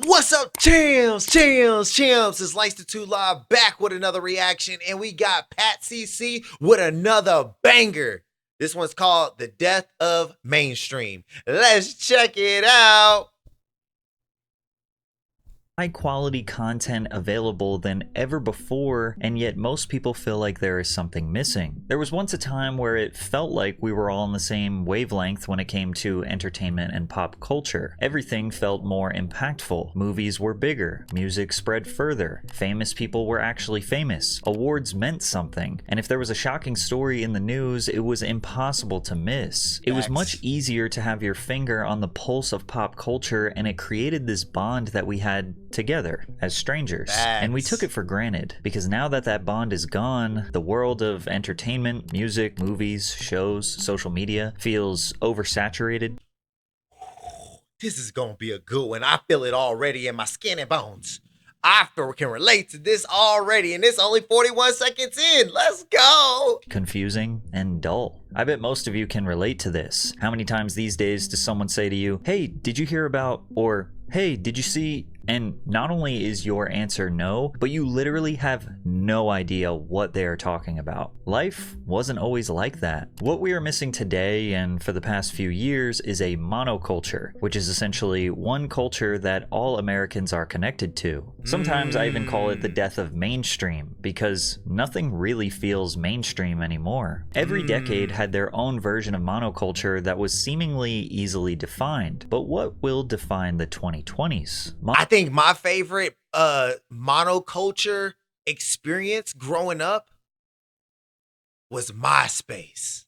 What's up, champs? It's Langston 2 Live back with another reaction, and we got Pat CC with another banger. This one's called The Death of Mainstream. Let's check it out. High quality content available than ever before, and yet most people feel like there is something missing. There was once a time where it felt like we were all on the same wavelength when it came to entertainment and pop culture. Everything felt more impactful. Movies were bigger, music spread further, famous people were actually famous, awards meant something, and if there was a shocking story in the news, it was impossible to miss. It was much easier to have your finger on the pulse of pop culture, and it created this bond that we had together as strangers. And we took it for granted, because now that that bond is gone, the world of entertainment, music, movies, shows, social media feels oversaturated. This is gonna be a good one. I feel it already in my skin and bones. I can relate to this already, and it's only 41 seconds in. Let's go. Confusing and dull. I bet most of you can relate to this. How many times these days does someone say to you, "Hey, did you hear about," or "Hey, did you see?" And not only is your answer no, but you literally have no idea what they are talking about. Life wasn't always like that. What we are missing today and for the past few years is a monoculture, which is essentially one culture that all Americans are connected to. Sometimes I even call it the death of mainstream, because nothing really feels mainstream anymore. Every decade had their own version of monoculture that was seemingly easily defined. But what will define the 2020s? I think my favorite monoculture experience growing up was MySpace.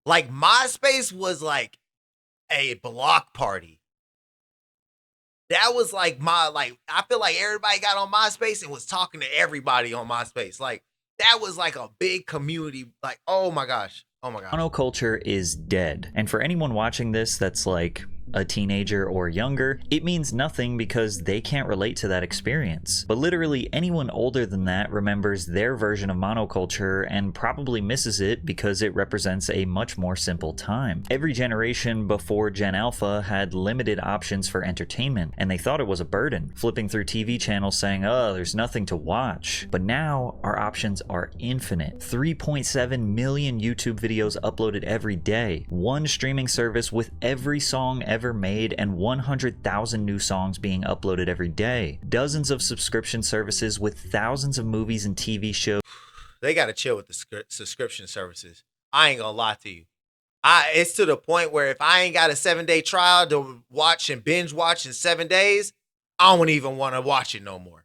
Like, MySpace was like a block party. That was like I feel like everybody got on MySpace and was talking to everybody on MySpace. Like, that was like a big community. Like, oh my gosh. Monoculture is dead. And for anyone watching this that's like a teenager or younger, it means nothing because they can't relate to that experience. But literally anyone older than that remembers their version of monoculture and probably misses it because it represents a much more simple time. Every generation before Gen Alpha had limited options for entertainment, and they thought it was a burden, flipping through TV channels saying, "Oh, there's nothing to watch." But now our options are infinite. 3.7 million YouTube videos uploaded every day, one streaming service with every song ever made, and 100,000 new songs being uploaded every day. Dozens of subscription services with thousands of movies and TV shows. They got to chill with the subscription services. I ain't gonna lie to you. It's to the point where if I ain't got a 7-day trial to watch and binge watch in 7 days, I don't even want to watch it no more.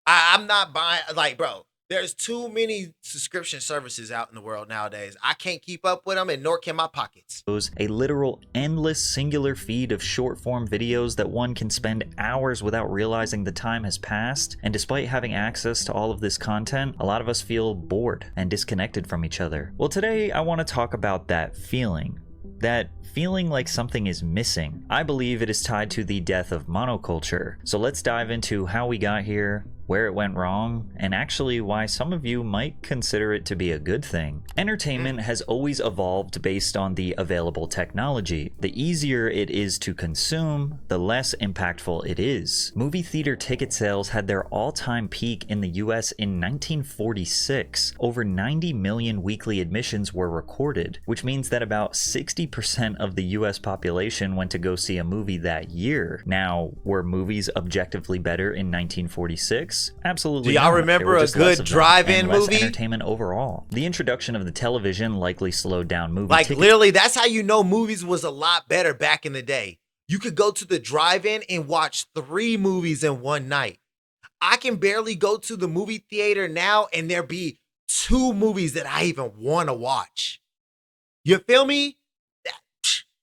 I'm not buying, like, bro, there's too many subscription services out in the world nowadays. I can't keep up with them, and nor can my pockets. A literal endless singular feed of short form videos that one can spend hours without realizing the time has passed. And despite having access to all of this content, a lot of us feel bored and disconnected from each other. Well, today I want to talk about that feeling. That feeling like something is missing. I believe it is tied to the death of monoculture. So let's dive into how we got here, where it went wrong, and actually why some of you might consider it to be a good thing. Entertainment has always evolved based on the available technology. The easier it is to consume, the less impactful it is. Movie theater ticket sales had their all-time peak in the US in 1946. Over 90 million weekly admissions were recorded, which means that about 60% of the US population went to go see a movie that year. Now, were movies objectively better in 1946? Absolutely. Do y'all remember a good drive-in movie? Entertainment overall. The introduction of the television likely slowed down movie tickets. Literally, that's how you know movies was a lot better back in the day. You could go to the drive-in and watch 3 movies in one night. I can barely go to the movie theater now and there be 2 movies that I even want to watch. You feel me?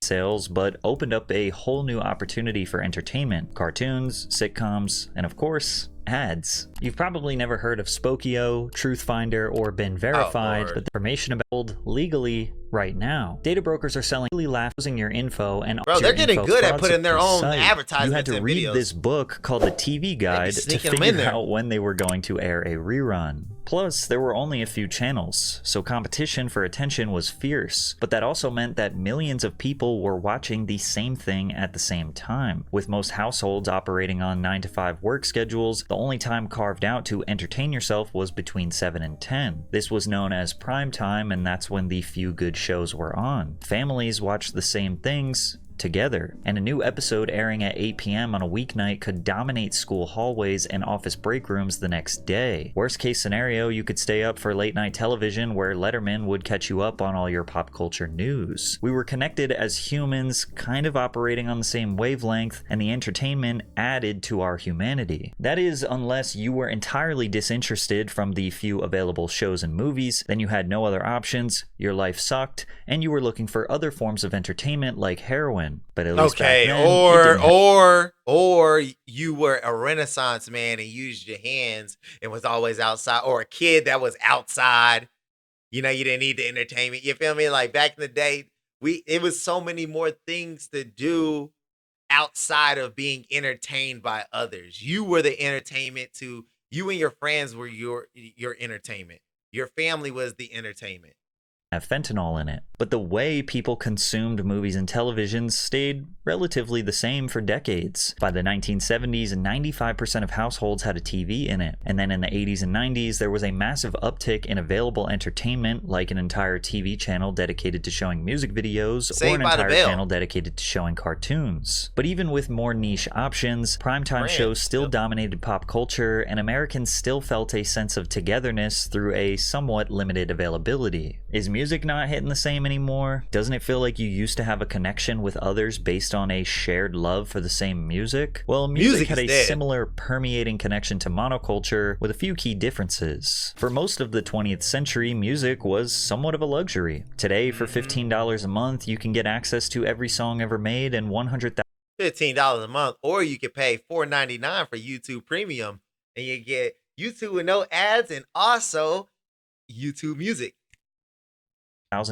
Sales, but opened up a whole new opportunity for entertainment, cartoons, sitcoms, and of course, ads. You've probably never heard of Spokeo, Truthfinder, or been verified, but the information about legally right now. Data brokers are selling really losing your info and Bro, your they're getting info good at fraud putting their supply own site. You advertisements had to in read videos. this book called the TV Guide to sneaking them in figure there. out when they were going to air a rerun. Plus, there were only a few channels, so competition for attention was fierce, but that also meant that millions of people were watching the same thing at the same time. With most households operating on 9-to-5 work schedules, the only time carved out to entertain yourself was between 7 and 10. This was known as prime time, and that's when the few good shows were on. Families watched the same things together, and a new episode airing at 8 p.m. on a weeknight could dominate school hallways and office break rooms the next day. Worst case scenario, you could stay up for late night television where Letterman would catch you up on all your pop culture news. We were connected as humans, kind of operating on the same wavelength, and the entertainment added to our humanity. That is, unless you were entirely disinterested from the few available shows and movies, then you had no other options, your life sucked, and you were looking for other forms of entertainment like heroin. But at least back then, or you were a Renaissance man and used your hands and was always outside, or a kid that was outside. You know, you didn't need the entertainment. You feel me? Like back in the day, it was so many more things to do outside of being entertained by others. You were the entertainment to you, and your friends were your entertainment. Your family was the entertainment. Have fentanyl in it. But the way people consumed movies and television stayed relatively the same for decades. By the 1970s, 95% of households had a TV in it. And then in the 80s and 90s, there was a massive uptick in available entertainment, like an entire TV channel dedicated to showing music videos, or an entire channel dedicated to showing cartoons. But even with more niche options, primetime shows still dominated pop culture, and Americans still felt a sense of togetherness through a somewhat limited availability. Is music not hitting the same anymore? Doesn't it feel like you used to have a connection with others based on a shared love for the same music? Well, music had a similar permeating connection to monoculture with a few key differences. For most of the 20th century, music was somewhat of a luxury. Today, for $15 a month, you can get access to every song ever made and 100,000 $15 a month, or you could pay $4.99 for YouTube Premium, and you get YouTube with no ads and also YouTube Music.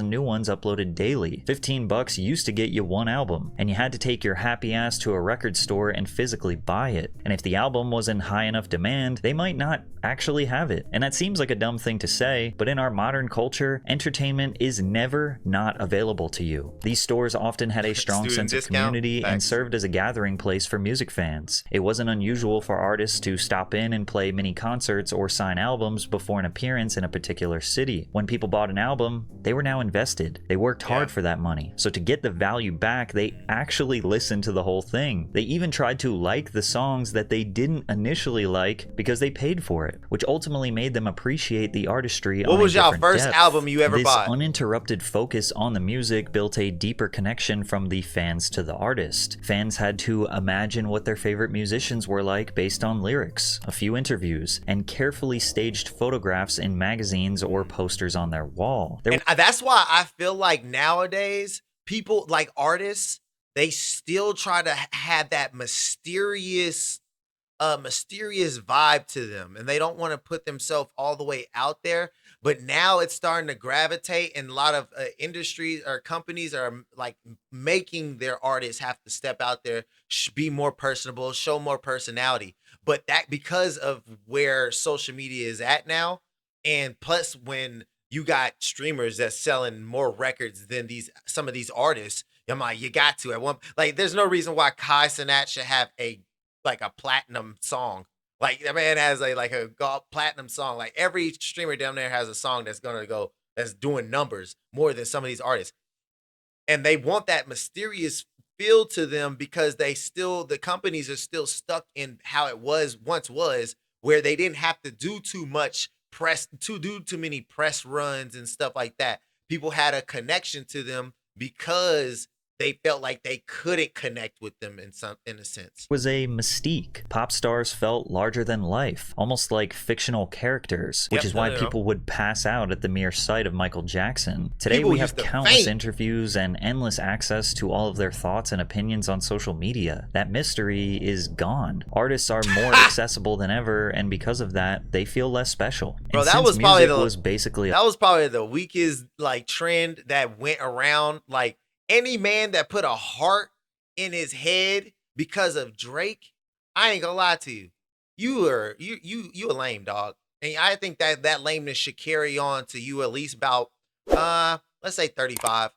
new ones uploaded daily. $15 used to get you one album, and you had to take your happy ass to a record store and physically buy it. And if the album was in high enough demand, they might not actually have it. And that seems like a dumb thing to say, but in our modern culture, entertainment is never not available to you. These stores often had a strong sense of community and served as a gathering place for music fans. It wasn't unusual for artists to stop in and play mini concerts or sign albums before an appearance in a particular city. When people bought an album, they were now invested. They worked hard for that money. So to get the value back, they actually listened to the whole thing. They even tried to like the songs that they didn't initially like because they paid for it, which ultimately made them appreciate the artistry. What was your first album you ever bought? This uninterrupted focus on the music built a deeper connection from the fans to the artist. Fans had to imagine what their favorite musicians were like based on lyrics, a few interviews, and carefully staged photographs in magazines or posters on their wall. And that's why I feel like nowadays, people like artists, they still try to have that mysterious vibe to them, and they don't want to put themselves all the way out there. But now it's starting to gravitate, and a lot of industries or companies are like making their artists have to step out there, be more personable, show more personality. But that because of where social media is at now, and plus when you got streamers that's selling more records than some of these artists, I'm like, you got to at one, like, there's no reason why Kai Cenat should have a platinum song. Like, that man has a gold platinum song. Like, every streamer down there has a song that's doing numbers more than some of these artists. And they want that mysterious feel to them because the companies are still stuck in how it once was, where they didn't have to do too much too many press runs and stuff like that. People had a connection to them because they felt like they couldn't connect with them in a sense. Was a mystique. Pop stars felt larger than life, almost like fictional characters, which is why people would pass out at the mere sight of Michael Jackson. Today People we have used to countless faint. interviews and endless access to all of their thoughts and opinions on social media. That mystery is gone. Artists are more accessible than ever, and because of that, they feel less special. Bro, And that since was probably music was basically that was probably the weakest like trend that went around. Like any man that put a heart in his head because of Drake, I ain't gonna lie to you. You a lame dog. And I think that lameness should carry on to you at least about let's say 35.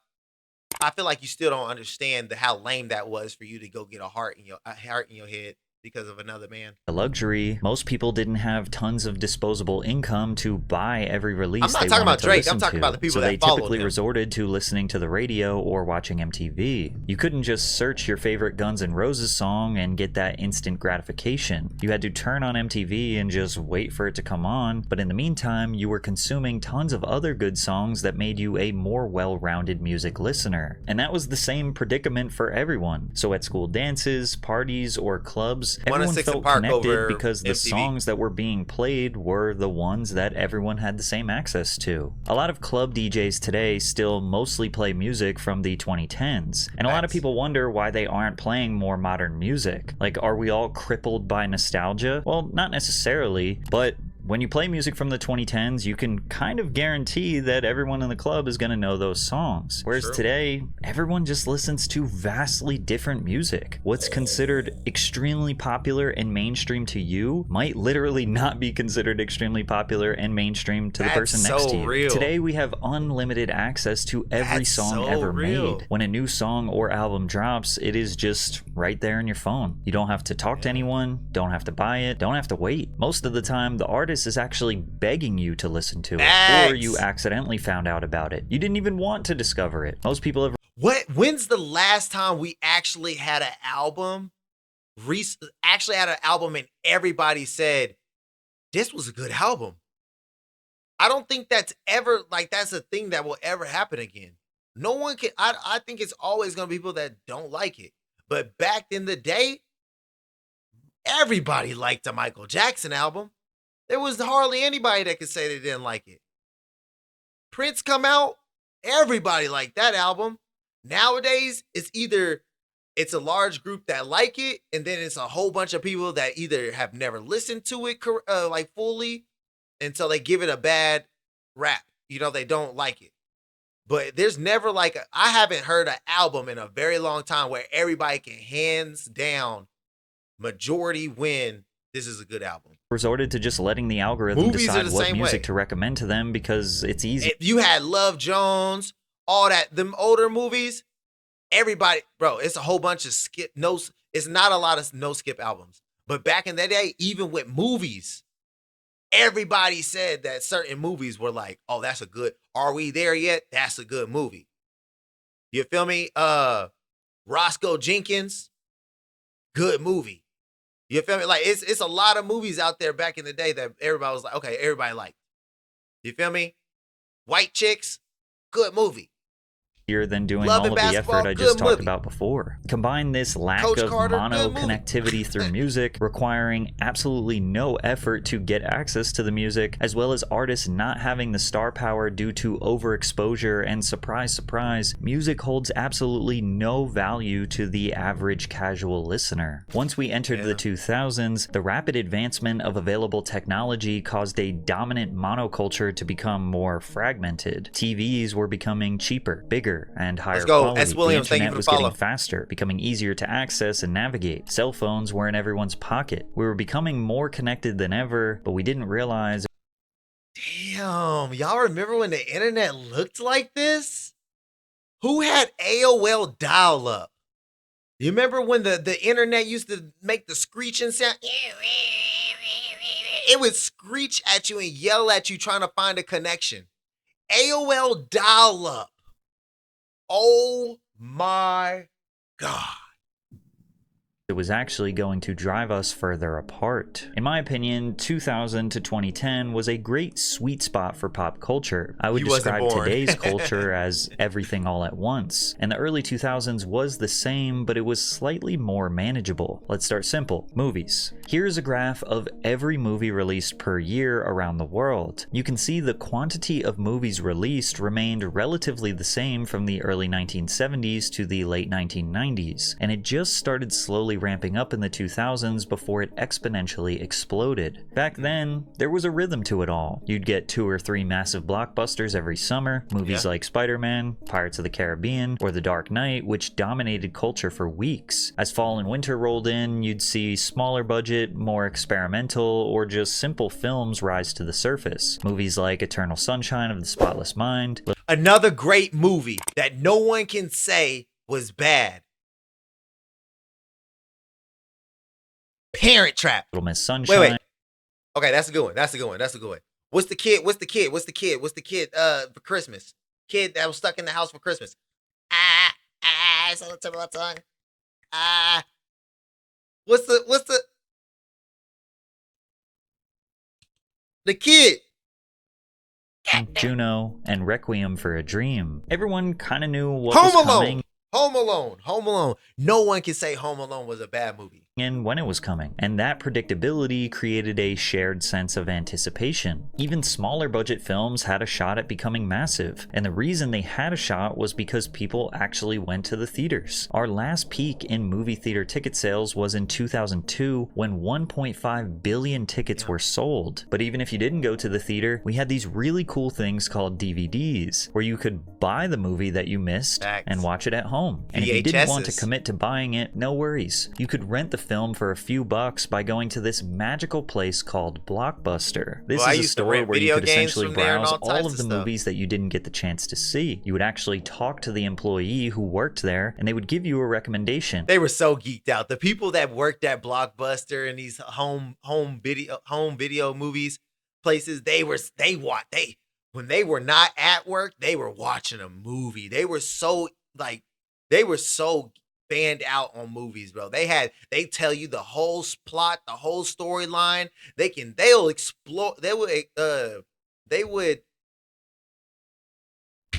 I feel like you still don't understand how lame that was for you to go get a heart in your head because of another man. a luxury. Most people didn't have tons of disposable income to buy every release. I'm not they talking wanted about to Drake. listen I'm talking to. about the people so that they followed typically him. resorted to listening to the radio or watching MTV. You couldn't just search your favorite Guns N' Roses song and get that instant gratification. You had to turn on MTV and just wait for it to come on, but in the meantime, you were consuming tons of other good songs that made you a more well-rounded music listener. And that was the same predicament for everyone. So at school dances, parties, or clubs, everyone 106 and felt Park connected over because the MTV. songs that were being played were the ones that everyone had the same access to. A lot of club DJs today still mostly play music from the 2010s, and a lot of people wonder why they aren't playing more modern music. Like, are we all crippled by nostalgia? Well, not necessarily, but when you play music from the 2010s, you can kind of guarantee that everyone in the club is going to know those songs. Whereas today, everyone just listens to vastly different music. What's considered extremely popular and mainstream to you might literally not be considered extremely popular and mainstream to the person next to you. Real. Today, we have unlimited access to every song ever made. When a new song or album drops, it is just right there in your phone. You don't have to talk to anyone, don't have to buy it, don't have to wait. Most of the time, the artist is actually begging you to listen to it, or you accidentally found out about it. You didn't even want to discover it. Most people have. When's the last time we actually had an album? And everybody said this was a good album. I don't think that's a thing that will ever happen again. No one can. I think it's always gonna be people that don't like it. But back in the day, everybody liked the Michael Jackson album. There was hardly anybody that could say they didn't like it. Prince come out, everybody liked that album. Nowadays, it's a large group that like it, and then it's a whole bunch of people that either have never listened to it like fully, and so they give it a bad rap. They don't like it. But there's never I haven't heard an album in a very long time where everybody can hands down majority win. This is a good album. Resorted to just letting the algorithm decide what music to recommend to them because it's easy. If you had Love Jones, all that, them older movies, everybody, bro, it's a whole bunch of it's not a lot of no skip albums. But back in that day, even with movies, everybody said that certain movies were like, oh, that's a good, Are We There Yet? That's a good movie. You feel me? Roscoe Jenkins, good movie. You feel me? Like it's a lot of movies out there back in the day that everybody was like, okay, everybody liked. You feel me? White Chicks, good movie. Than doing all of the effort I just talked about before. Combine this lack of mono connectivity through music, requiring absolutely no effort to get access to the music, as well as artists not having the star power due to overexposure, and surprise, music holds absolutely no value to the average casual listener. Once we entered the 2000s, the rapid advancement of available technology caused a dominant monoculture to become more fragmented. TVs were becoming cheaper, bigger, and higher quality. S. Williams, the internet was getting faster, becoming easier to access and navigate. Cell phones were in everyone's pocket. We were becoming more connected than ever, but we didn't realize. Damn, y'all remember when the internet looked like this? Who had AOL dial-up? You remember when the internet used to make the screeching sound? It would screech at you and yell at you trying to find a connection. AOL dial-up. Oh my God. it was actually going to drive us further apart. In my opinion, 2000 to 2010 was a great sweet spot for pop culture. I would You wasn't describe born. today's culture as everything all at once, and the early 2000s was the same, but it was slightly more manageable. Let's start simple. Movies. Here's a graph of every movie released per year around the world. You can see the quantity of movies released remained relatively the same from the early 1970s to the late 1990s, and it just started slowly ramping up in the 2000s before it exponentially exploded. Back then, there was a rhythm to it all. You'd get 2 or 3 massive blockbusters every summer, movies like Spider-Man, Pirates of the Caribbean, or The Dark Knight, which dominated culture for weeks. As fall and winter rolled in, you'd see smaller budget, more experimental, or just simple films rise to the surface. Movies like Eternal Sunshine of the Spotless Mind. Another great movie that no one can say was bad. Parent Trap. Little Miss Sunshine. Wait. Okay, that's a good one. That's a good one. That's a good one. What's the kid for Christmas? Kid that was stuck in the house for Christmas. It's on the tip of my tongue. What's the kid? Juno, and Requiem for a Dream. Everyone kind of knew what Home was Alone. coming. Home Alone. No one can say Home Alone was a bad movie. And when it was coming, and that predictability created a shared sense of anticipation. Even smaller budget films had a shot at becoming massive, and the reason they had a shot was because people actually went to the theaters. Our last peak in movie theater ticket sales was in 2002 when 1.5 billion tickets were sold. But even if you didn't go to the theater, we had these really cool things called DVDs, where you could buy the movie that you missed and watch it at home. And if you didn't want to commit to buying it, no worries. You could rent the film for a few bucks by going to this magical place called Blockbuster. This is a store where you could essentially browse all of the movies that you didn't get the chance to see. You would actually talk to the employee who worked there, and they would give you a recommendation. They were so geeked out. The people that worked at Blockbuster and these home video movies places, when they were not at work, they were watching a movie. They were so fanned out on movies, bro. They tell you the whole plot, the whole storyline. They'll explore. They would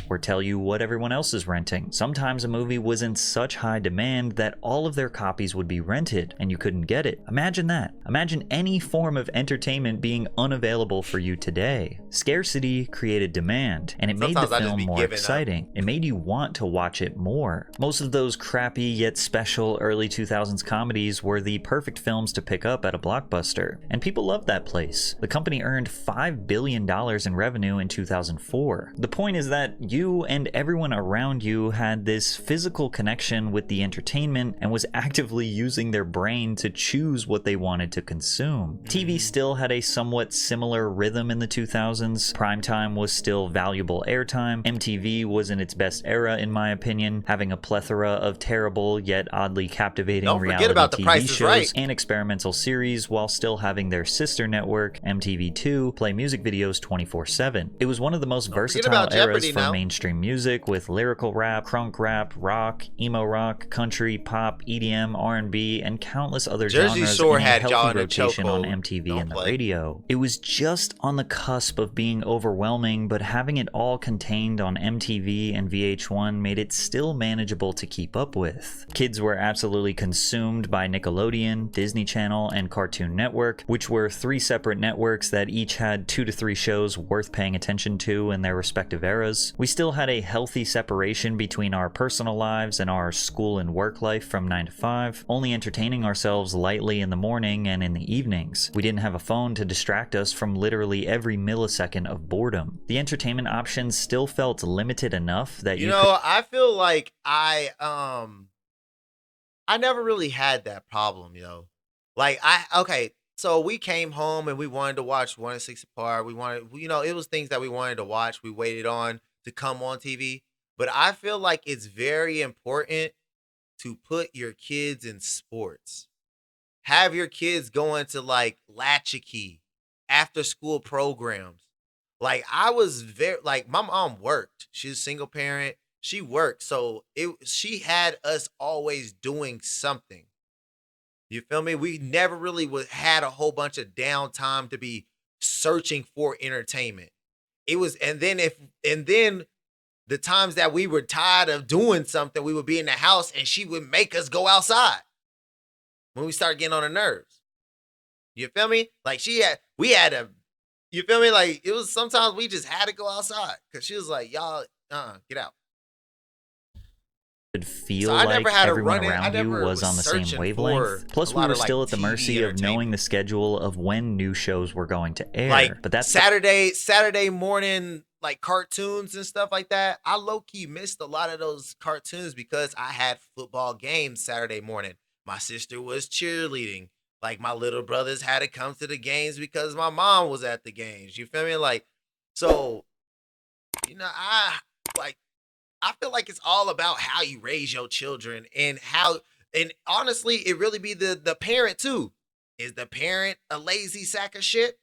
or tell you what everyone else is renting. Sometimes a movie was in such high demand that all of their copies would be rented and you couldn't get it. Imagine that. Imagine any form of entertainment being unavailable for you today. Scarcity created demand, and it made the film more exciting. It made you want to watch it more. Most of those crappy yet special early 2000s comedies were the perfect films to pick up at a Blockbuster, and people loved that place. The company earned $5 billion in revenue in 2004. The point is that you and everyone around you had this physical connection with the entertainment and was actively using their brain to choose what they wanted to consume. TV still had a somewhat similar rhythm in the 2000s. Primetime was still valuable airtime. MTV was in its best era, in my opinion, having a plethora of terrible yet oddly captivating reality TV shows and experimental series, while still having their sister network, MTV2, play music videos 24/7. It was one of the most versatile eras for mainstream music, with lyrical rap, crunk rap, rock, emo rock, country, pop, EDM, R&B, and countless other genres in a healthy rotation on MTV and the radio. It was just on the cusp of being overwhelming, but having it all contained on MTV and VH1 made it still manageable to keep up with. Kids were absolutely consumed by Nickelodeon, Disney Channel, and Cartoon Network, which were 3 separate networks that each had 2 to 3 shows worth paying attention to in their respective eras. We still had a healthy separation between our personal lives and our school and work life from 9 to 5, only entertaining ourselves lightly in the morning and in the evenings. We didn't have a phone to distract us from literally every millisecond of boredom. The entertainment options still felt limited enough that I feel like I never really had that problem, so we came home and we wanted to watch 1 and 6 Apart. It was things that we wanted to watch. We waited on to come on TV. But I feel like it's very important to put your kids in sports. Have your kids going to latchkey, after school programs. My mom worked. She's a single parent. She worked. So she had us always doing something. You feel me? We never really had a whole bunch of downtime to be searching for entertainment. It was, and then the times that we were tired of doing something, we would be in the house and she would make us go outside when we started getting on her nerves. You feel me? Like we had a, you feel me? Like it was sometimes we just had to go outside because she was like, y'all, get out. Would So feel I never like had to everyone run in. I around you never was was on the same searching for wavelength. a Plus, we lot were of like still at the TV mercy of knowing the entertainment. schedule of when new shows were going to air. Like But that's Saturday morning, like cartoons and stuff like that. I low key missed a lot of those cartoons because I had football games Saturday morning. My sister was cheerleading. Like my little brothers had to come to the games because my mom was at the games. You feel me? Like, so I like I feel like it's all about how you raise your children and how, and honestly, it really be the parent too. Is the parent a lazy sack of shit?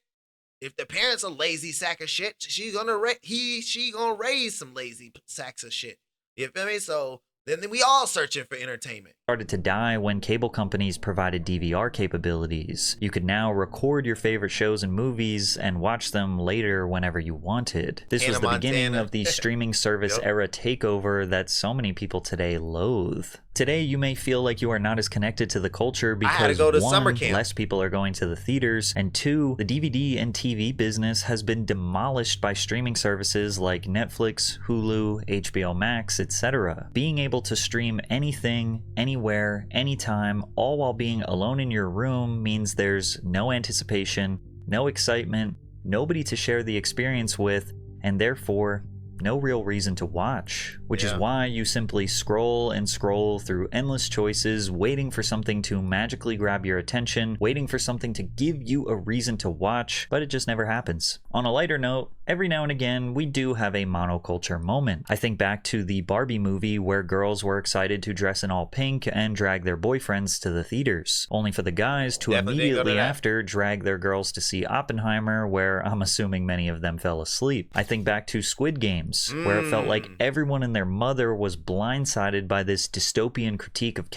If the parent's a lazy sack of shit, she gonna raise some lazy sacks of shit. You feel me? So then we all searching for entertainment. started to die when cable companies provided DVR capabilities. You could now record your favorite shows and movies and watch them later whenever you wanted. This was Hannah the beginning Montana. of the streaming service Yep. era takeover that so many people today loathe. Today, you may feel like you are not as connected to the culture I had to because go to one, summer camp. less people are going to the theaters, and two, the DVD and TV business has been demolished by streaming services like Netflix, Hulu, HBO Max, etc. Being able to stream anything, anywhere, anytime, all while being alone in your room means there's no anticipation, no excitement, nobody to share the experience with, and therefore no real reason to watch, which is Yeah. why you simply scroll and scroll through endless choices, waiting for something to magically grab your attention, waiting for something to give you a reason to watch, but it just never happens. On a lighter note, every now and again, we do have a monoculture moment. I think back to the Barbie movie where girls were excited to dress in all pink and drag their boyfriends to the theaters, only for the guys to Definitely didn't go to immediately that. after drag their girls to see Oppenheimer, where I'm assuming many of them fell asleep. I think back to Squid Games, where it felt like everyone and their mother was blindsided by this dystopian critique of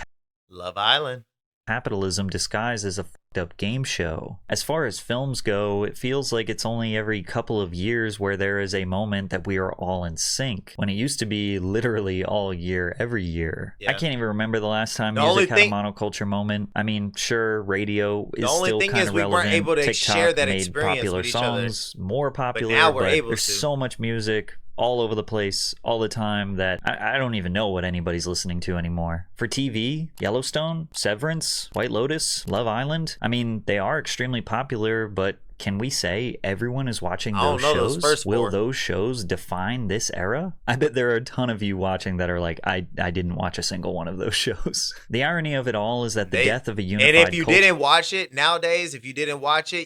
Love Island. capitalism disguised as a fucked up game show. As far as films go, it feels like it's only every couple of years where there is a moment that we are all in sync, when it used to be literally all year, every year. I Yeah. can't even remember the last time The only music had a thing- monoculture moment. I mean, sure, radio is only still thing kind is of we weren't relevant. able to TikTok share that made experience popular with each other. songs more popular, now we're but able there's to. so much music all over the place all the time that I don't even know what anybody's listening to anymore. For TV, Yellowstone, Severance, White Lotus, Love Island, I mean, they are extremely popular, but can we say everyone is watching I don't those know those shows? first Will four. those shows define this era? I bet there are a ton of you watching that are like, I didn't watch a single one of those shows. The irony of it all is that the death of a unified And if you culture didn't watch it nowadays, you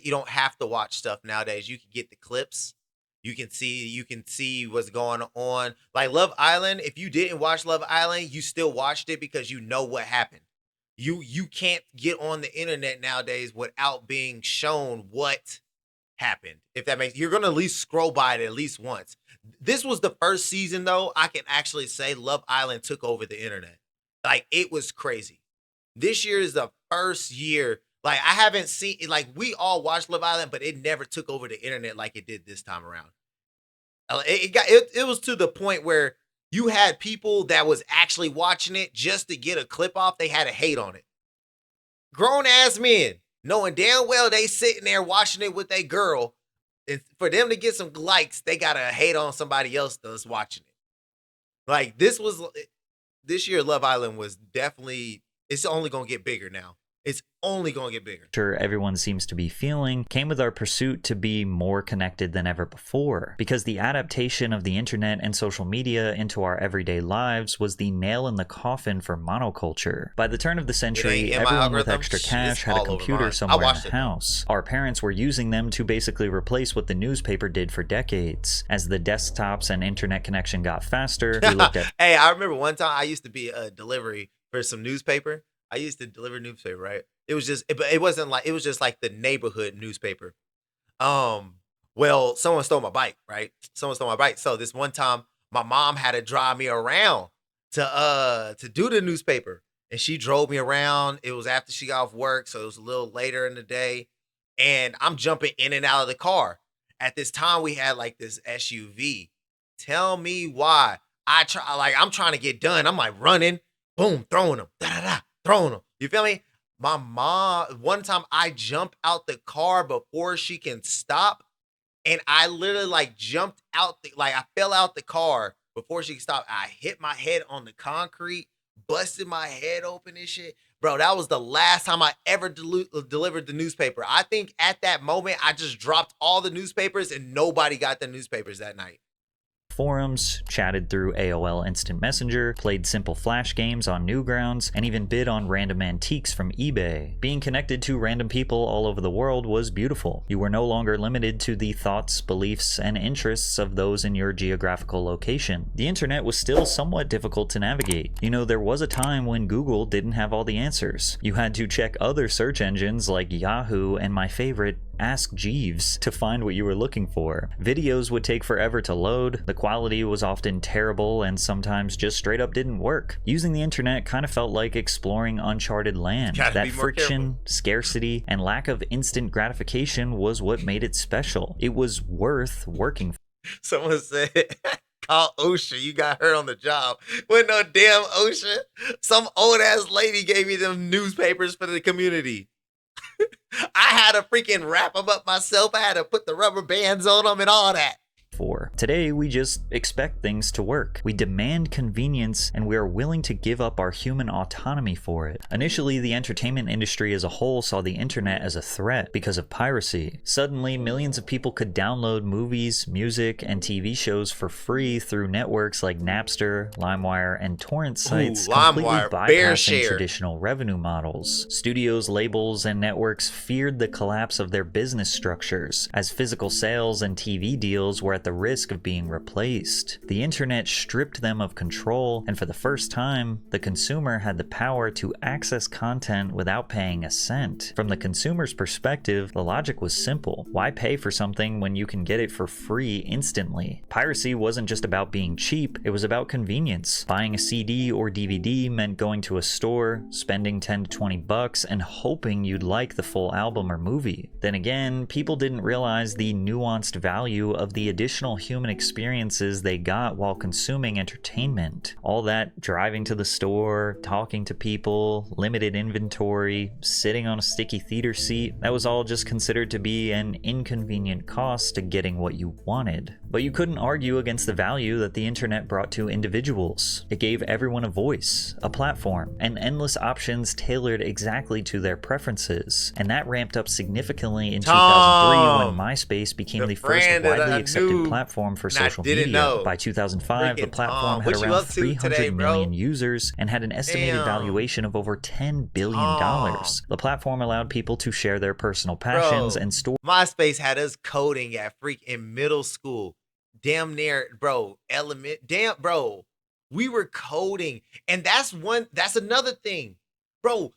don't have to watch stuff nowadays. You can get the clips. You can see what's going on. Like Love Island, if you didn't watch Love Island, you still watched it because you know what happened. You can't get on the internet nowadays without being shown what happened. If that makes, you're gonna at least scroll by it at least once. This was the first season though. I can actually say Love Island took over the internet. Like it was crazy. This year is the first year. Like I haven't seen, like we all watched Love Island, but it never took over the internet like it did this time around. It was to the point where you had people that was actually watching it just to get a clip off. They had to hate on it. Grown ass men knowing damn well they sitting there watching it with their girl, and for them to get some likes, they gotta hate on somebody else that's watching it. Like this year, Love Island was definitely. It's only gonna get bigger now. It's only gonna get bigger. Everyone seems to be feeling came with our pursuit to be more connected than ever before, because the adaptation of the internet and social media into our everyday lives was the nail in the coffin for monoculture. By the turn of the century, in my everyone with algorithm. extra cash It's had a all over computer mine. I somewhere in watched the it, though. house. Our parents were using them to basically replace what the newspaper did for decades. As the desktops and internet connection got faster, we looked at Hey, I remember one time I used to be a delivery for some newspaper. I used to deliver newspaper, right? It was just, but it wasn't like, it was just like the neighborhood newspaper. Well, someone stole my bike, right? Someone stole my bike. So this one time, my mom had to drive me around to do the newspaper. and she drove me around. It was after she got off work, so it was a little later in the day. And I'm jumping in and out of the car. At this time, we had like this SUV. Tell me why. I'm trying to get done. I'm like running, boom, throwing them, da da da, throwing them. You feel me? My mom, one time I jumped out the car before she can stop. And I literally like jumped out, like I fell out the car before she could stop. I hit my head on the concrete, busted my head open and shit. Bro, that was the last time I ever delivered the newspaper. I think at that moment, I just dropped all the newspapers and nobody got the newspapers that night. Forums, chatted through AOL Instant Messenger, played simple flash games on Newgrounds, and even bid on random antiques from eBay. Being connected to random people all over the world was beautiful. You were no longer limited to the thoughts, beliefs, and interests of those in your geographical location. The internet was still somewhat difficult to navigate. You know, there was a time when Google didn't have all the answers. You had to check other search engines like Yahoo and my favorite, Ask Jeeves, to find what you were looking for. Videos would take forever to load, the quality was often terrible, and sometimes just straight up didn't work. Using the internet kind of felt like exploring uncharted land. That friction, scarcity, and lack of instant gratification was what made it special. It was worth working for. Someone said, call OSHA, you got hurt on the job. With no damn OSHA. Some old ass lady gave me them newspapers for the community. I had to freaking wrap them up myself. I had to put the rubber bands on them and all that. Today, we just expect things to work. We demand convenience, and we are willing to give up our human autonomy for it. Initially, the entertainment industry as a whole saw the internet as a threat because of piracy. Suddenly, millions of people could download movies, music, and TV shows for free through networks like Napster, LimeWire, and torrent sites, completely bypassing traditional revenue models. Studios, labels, and networks feared the collapse of their business structures, as physical sales and TV deals were at the risk of being replaced. The internet stripped them of control, and for the first time, the consumer had the power to access content without paying a cent. From the consumer's perspective, the logic was simple. Why pay for something when you can get it for free instantly? Piracy wasn't just about being cheap, it was about convenience. Buying a CD or DVD meant going to a store, spending 10 to 20 bucks, and hoping you'd like the full album or movie. Then again, people didn't realize the nuanced value of the additional human experiences they got while consuming entertainment. All that driving to the store, talking to people, limited inventory, sitting on a sticky theater seat, that was all just considered to be an inconvenient cost to getting what you wanted. But you couldn't argue against the value that the internet brought to individuals. It gave everyone a voice, a platform, and endless options tailored exactly to their preferences. And that ramped up significantly in 2003 when MySpace became the first widely accepted platform for social media. By 2005, the platform had around 300 million users and had an estimated valuation of over $10 billion. The platform allowed people to share their personal passions and stories. MySpace had us coding at in middle school. Damn near, bro, we were coding. And that's another thing. Bro,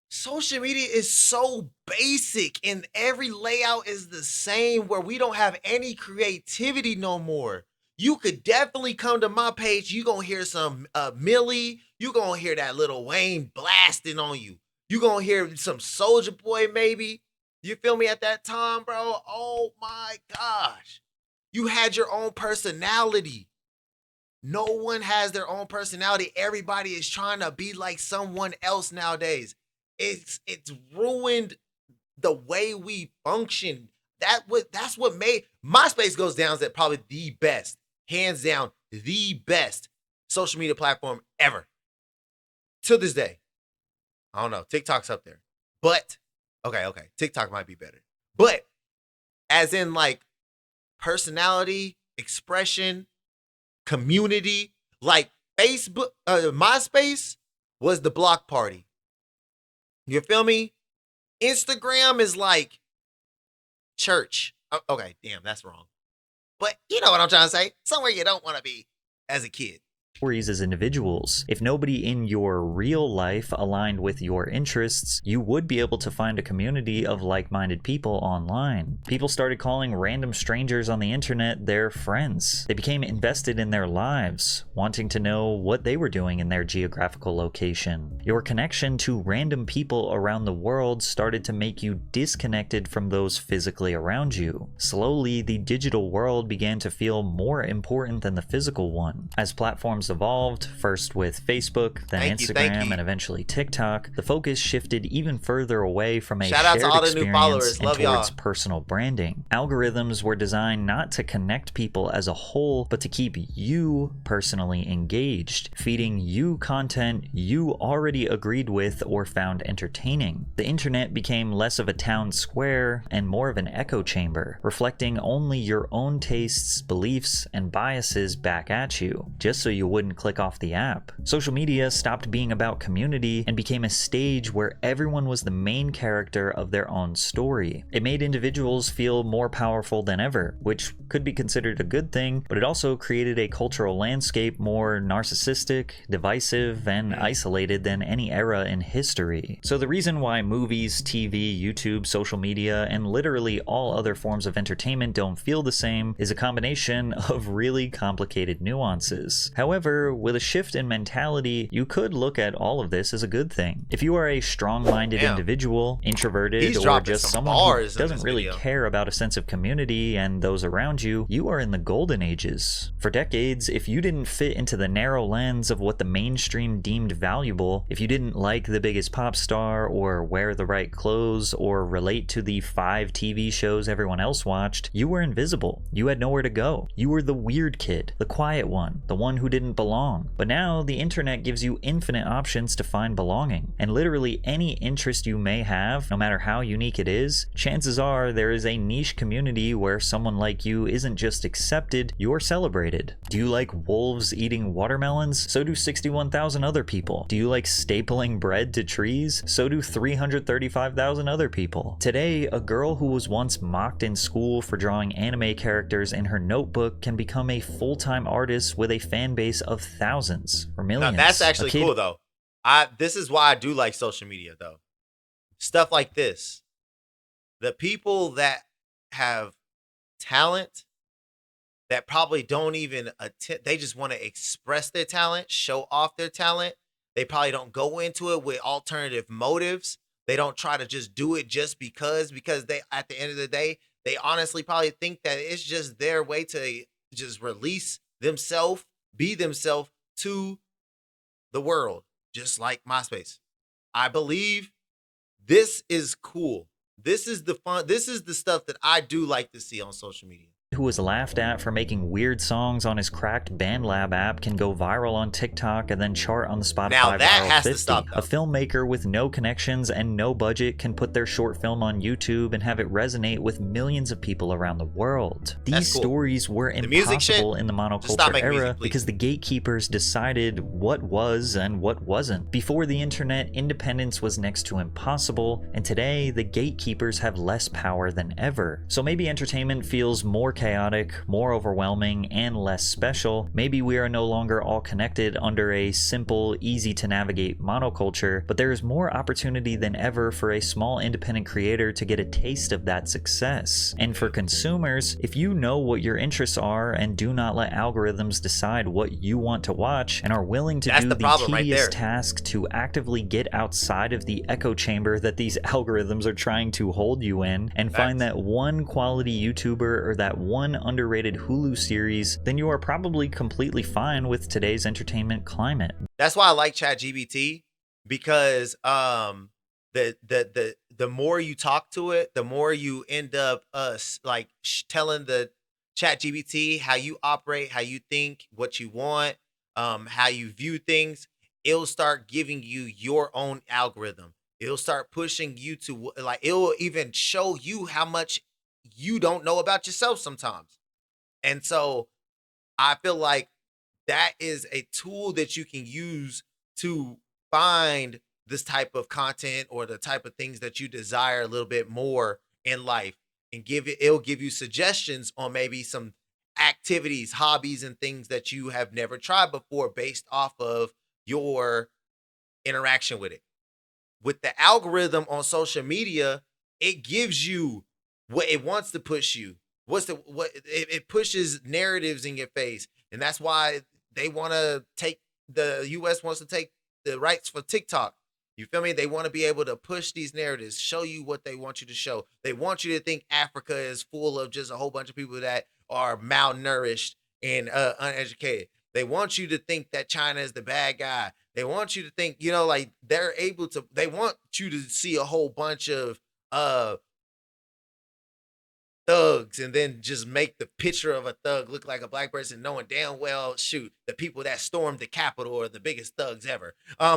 social media is so basic and every layout is the same where we don't have any creativity no more. You could definitely come to my page. You gonna hear some Millie. You gonna hear that Lil Wayne blasting on you. You gonna hear some Soulja Boy maybe. You feel me at that time, bro? Oh my gosh. You had your own personality. No one has their own personality. Everybody is trying to be like someone else nowadays. It's ruined the way we function. That's what made MySpace goes down as probably the best, hands down, the best social media platform ever. To this day. I don't know. TikTok's up there. But okay. TikTok might be better. But as in like personality, expression, community, like Facebook, MySpace was the block party. You feel me? Instagram is like church. Okay, damn, that's wrong. But you know what I'm trying to say. Somewhere you don't want to be as a kid. stories as individuals. If nobody in your real life aligned with your interests, you would be able to find a community of like-minded people online. People started calling random strangers on the internet their friends. They became invested in their lives, wanting to know what they were doing in their geographical location. Your connection to random people around the world started to make you disconnected from those physically around you. Slowly, the digital world began to feel more important than the physical one. As platforms evolved, first with Facebook, then Instagram, and eventually TikTok, the focus shifted even further away from a Shout out to shared all the new experience followers. and Love towards y'all. personal branding. Algorithms were designed not to connect people as a whole, but to keep you personally engaged, feeding you content you already agreed with or found entertaining. The internet became less of a town square and more of an echo chamber, reflecting only your own tastes, beliefs, and biases back at you, just so you wouldn't click off the app. Social media stopped being about community and became a stage where everyone was the main character of their own story. It made individuals feel more powerful than ever, which could be considered a good thing, but it also created a cultural landscape more narcissistic, divisive, and isolated than any era in history. So the reason why movies, TV, YouTube, social media, and literally all other forms of entertainment don't feel the same is a combination of really complicated nuances. However, with a shift in mentality, you could look at all of this as a good thing. If you are a strong-minded individual, introverted, or just someone who doesn't really care about a sense of community and those around you, you are in the golden ages. For decades, if you didn't fit into the narrow lens of what the mainstream deemed valuable, if you didn't like the biggest pop star, or wear the right clothes, or relate to the 5 TV shows everyone else watched, you were invisible. You had nowhere to go. You were the weird kid, the quiet one, the one who didn't belong. But now, the internet gives you infinite options to find belonging, and literally any interest you may have, no matter how unique it is, chances are there is a niche community where someone like you isn't just accepted, you're celebrated. Do you like wolves eating watermelons? So do 61,000 other people. Do you like stapling bread to trees? So do 335,000 other people. Today, a girl who was once mocked in school for drawing anime characters in her notebook can become a full-time artist with a fan base of thousands or millions. Now, that's actually cool though. This is why I do like social media though. Stuff like this. The people that have talent that probably don't even attempt, they just want to express their talent, show off their talent. They probably don't go into it with alternative motives. They don't try to just do it just because they, at the end of the day, they honestly probably think that it's just their way to just release themselves, be themselves to the world, just like MySpace. I believe this is cool. This is the fun. This is the stuff that I do like to see on social media. Who was laughed at for making weird songs on his cracked BandLab app can go viral on TikTok and then chart on the Spotify Now that Viral has 50. to stop, though. A filmmaker with no connections and no budget can put their short film on YouTube and have it resonate with millions of people around the world. These stories were impossible in the monoculture era because the gatekeepers decided what was and what wasn't. Before the internet, independence was next to impossible, and today the gatekeepers have less power than ever. So maybe entertainment feels more chaotic, more overwhelming, and less special. Maybe we are no longer all connected under a simple, easy to navigate monoculture, but there is more opportunity than ever for a small independent creator to get a taste of that success. And for consumers, if you know what your interests are and do not let algorithms decide what you want to watch and are willing to do the tedious task to actively get outside of the echo chamber that these algorithms are trying to hold you in and find that one quality YouTuber or that one underrated Hulu series, then you are probably completely fine with today's entertainment climate. That's why I like ChatGPT, because the more you talk to it, the more you end up telling the ChatGPT how you operate, how you think, what you want, how you view things. It'll start giving you your own algorithm. It'll start pushing you to, like, it will even show you how much you don't know about yourself sometimes. And so I feel like that is a tool that you can use to find this type of content or the type of things that you desire a little bit more in life, and it'll give you suggestions on maybe some activities, hobbies, and things that you have never tried before based off of your interaction with it. With the algorithm on social media, it gives you what it wants to push you. It pushes narratives in your face, and that's why they want to take the U.S. wants to take the rights for TikTok. You feel me? They want to be able to push these narratives, show you what they want you to show. They want you to think Africa is full of just a whole bunch of people that are malnourished and uneducated. They want you to think that China is the bad guy. They want you to think, like they want you to see a whole bunch of uh thugs and then just make the picture of a thug look like a black person, knowing damn well, shoot, the people that stormed the Capitol are the biggest thugs ever.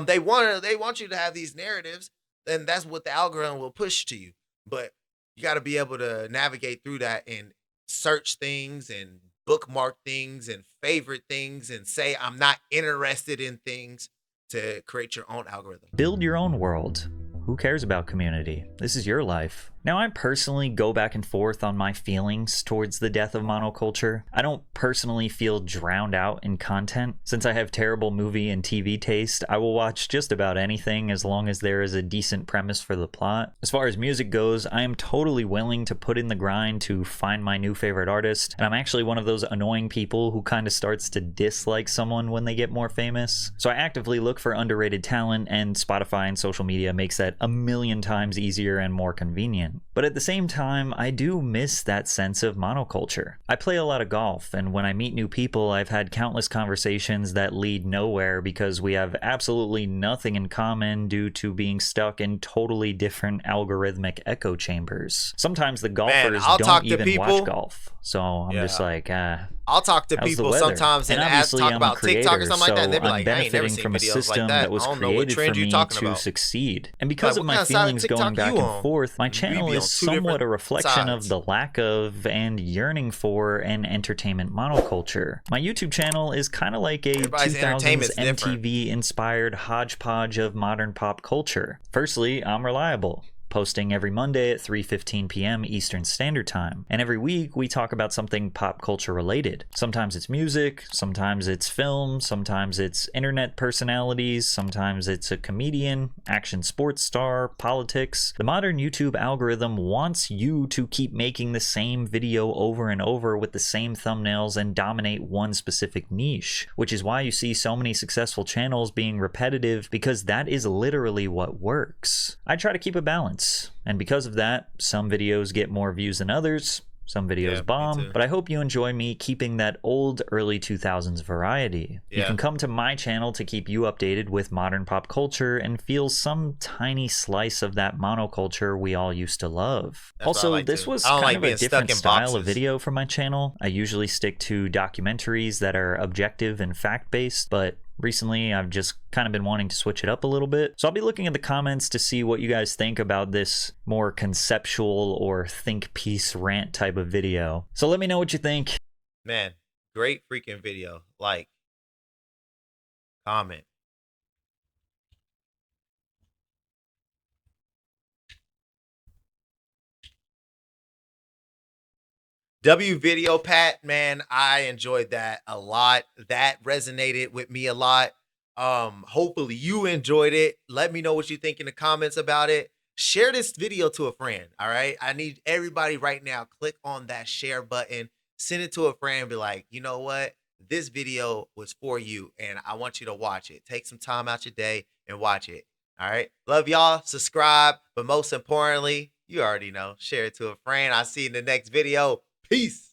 They want you to have these narratives, and that's what the algorithm will push to you. But you got to be able to navigate through that and search things and bookmark things and favorite things and say I'm not interested in things to create your own algorithm. Build your own world. Who cares about community? This is your life. Now, I personally go back and forth on my feelings towards the death of monoculture. I don't personally feel drowned out in content. Since I have terrible movie and TV taste, I will watch just about anything as long as there is a decent premise for the plot. As far as music goes, I am totally willing to put in the grind to find my new favorite artist, and I'm actually one of those annoying people who kind of starts to dislike someone when they get more famous. So I actively look for underrated talent, and Spotify and social media makes that a million times easier and more convenient. But at the same time, I do miss that sense of monoculture. I play a lot of golf, and when I meet new people, I've had countless conversations that lead nowhere because we have absolutely nothing in common due to being stuck in totally different algorithmic echo chambers. Sometimes the golfers don't even watch golf, so I'm just like, I'll talk to people sometimes and talk about TikTok or something like that, and they'll be like, I ain't never seen from a videos system like that. that was I don't know what created trend for you me talking to about. succeed. And because of What my kind of side of feelings going TikTok back you and on? forth, my We channel be on is two somewhat different a reflection of sides. the lack of and yearning for an entertainment monoculture. My YouTube channel is kind of like a Everybody's 2000s entertainment's different. MTV-inspired hodgepodge of modern pop culture. Firstly, I'm reliable, posting every Monday at 3:15 p.m. Eastern Standard Time. And every week, we talk about something pop culture related. Sometimes it's music, sometimes it's film, sometimes it's internet personalities, sometimes it's a comedian, action sports star, politics. The modern YouTube algorithm wants you to keep making the same video over and over with the same thumbnails and dominate one specific niche, which is why you see so many successful channels being repetitive, because that is literally what works. I try to keep a balance. And because of that, some videos get more views than others, some videos bomb, but I hope you enjoy me keeping that old early 2000s variety. You can come to my channel to keep you updated with modern pop culture and feel some tiny slice of that monoculture we all used to love. Also, this was kind of a different style of video for my channel. I usually stick to documentaries that are objective and fact-based, but recently, I've just kind of been wanting to switch it up a little bit. So I'll be looking at the comments to see what you guys think about this more conceptual or think piece rant type of video. So let me know what you think. Man, great freaking video. Like, comment. W video, Pat, man, I enjoyed that a lot. That resonated with me a lot. Hopefully you enjoyed it. Let me know what you think in the comments about it. Share this video to a friend. All right. I need everybody right now. Click on that share button, send it to a friend, be like, you know what? This video was for you, and I want you to watch it. Take some time out your day and watch it. All right. Love y'all. Subscribe. But most importantly, you already know, share it to a friend. I'll see you in the next video. Peace.